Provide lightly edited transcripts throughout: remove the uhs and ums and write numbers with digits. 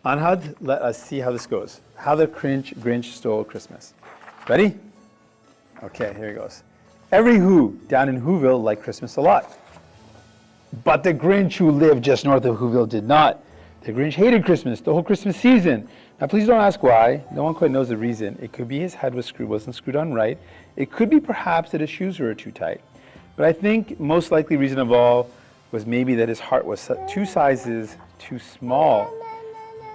Anhad, let us see how this goes. How the Grinch stole Christmas. Ready? Okay, here he goes. Every Who down in Whoville liked Christmas a lot. But the Grinch who lived just north of Whoville did not. The Grinch hated Christmas, the whole Christmas season. Now please don't ask why. No one quite knows the reason. It could be his head wasn't screwed on right. It could be perhaps that his shoes were too tight. But I think most likely reason of all was maybe that his heart was 2 sizes too small.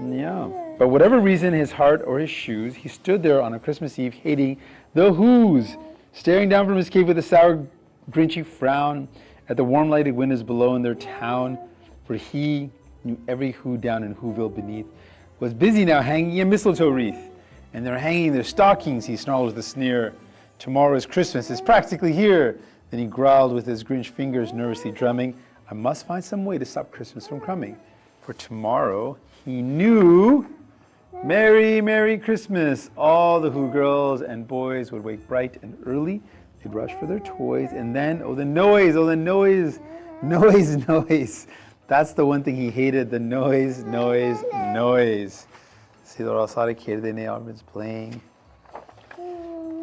Yeah. But whatever reason, his heart or his shoes, he stood there on a Christmas Eve hating the Who's, staring down from his cave with a sour, grinchy frown at the warm lighted windows below in their town, for he knew every Who down in Whoville beneath was busy now hanging a mistletoe wreath. And they're hanging their stockings, he snarled with a sneer. Tomorrow's Christmas is practically here. Then he growled with his Grinch fingers nervously drumming, I must find some way to stop Christmas from coming. For tomorrow, he knew, Merry, Merry Christmas. All the Who girls and boys would wake bright and early. They'd rush for their toys, and then, oh the noise, noise. That's the one thing he hated, the noise. See the सारे खेलते नहीं और it's playing.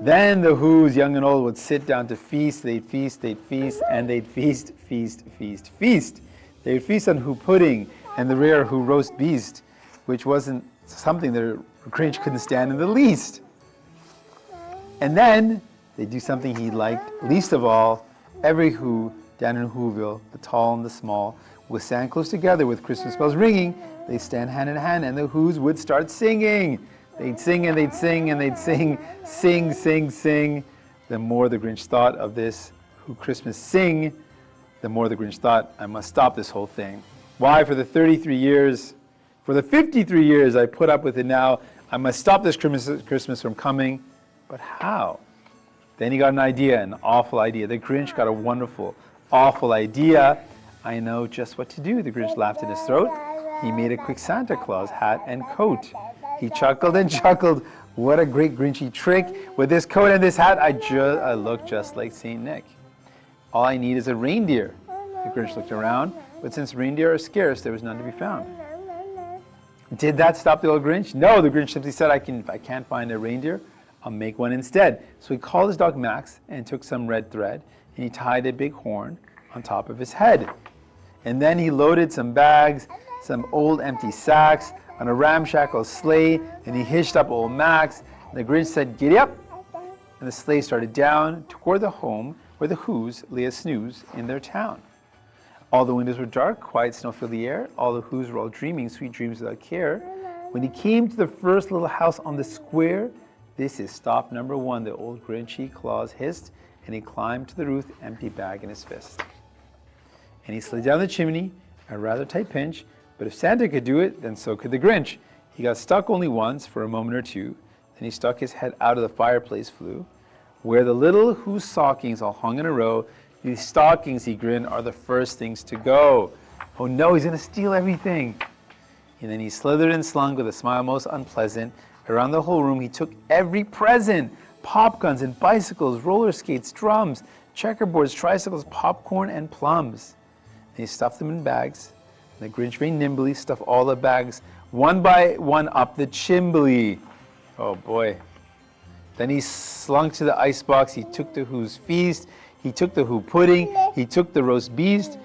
Then the Who's, young and old, would sit down to feast. They'd feast, and they'd feast. They'd feast on Who pudding and the rare Who roast beast, which wasn't something the Grinch couldn't stand in the least. And then they'd do something he liked least of all. Every Who down in Whoville, the tall and the small, would stand close together with Christmas bells ringing. They'd stand hand in hand, and the Who's would start singing. They'd sing and they'd sing and they'd sing. The more the Grinch thought of this Who Christmas sing, the more the Grinch thought, I must stop this whole thing. Why, for the 53 years, for the 53 years I put up with it now, I must stop this Christmas from coming. But how? Then he got an idea, an awful idea. The Grinch got a wonderful, awful idea. I know just what to do, the Grinch laughed in his throat. He made a quick Santa Claus hat and coat. He chuckled and chuckled. What a great Grinchy trick. With this coat and this hat, I look just like St. Nick. All I need is a reindeer. The Grinch looked around, but since reindeer are scarce, there was none to be found. Did that stop the old Grinch? No, the Grinch simply said, if I can't find a reindeer, I'll make one instead. So he called his dog Max and took some red thread, and he tied a big horn on top of his head. And then he loaded some bags, some old empty sacks, on a ramshackle sleigh, and he hitched up old Max. And the Grinch said, giddy up! And the sleigh started down toward the home where the Who's lay a snooze in their town. All the windows were dark, quiet snow filled the air. All the Who's were all dreaming sweet dreams without care. When he came to the first little house on the square, this is stop number 1, the old Grinchy Claus hissed, and he climbed to the roof, empty bag in his fist. And he slid down the chimney, a rather tight pinch, but if Santa could do it, then so could the Grinch. He got stuck only once for a moment or two, then he stuck his head out of the fireplace flue, where the little Who's stockings all hung in a row. These stockings, he grinned, are the first things to go. Oh no, he's gonna steal everything. And then he slithered and slunk with a smile most unpleasant. Around the whole room he took every present. Pop guns and bicycles, roller skates, drums, checkerboards, tricycles, popcorn, and plums. And he stuffed them in bags. And the Grinch very nimbly stuffed all the bags, one by one, up the chimbley. Oh boy. Then he slunk to the icebox. He took the Who's feast. He took the Who pudding. He took the roast beast.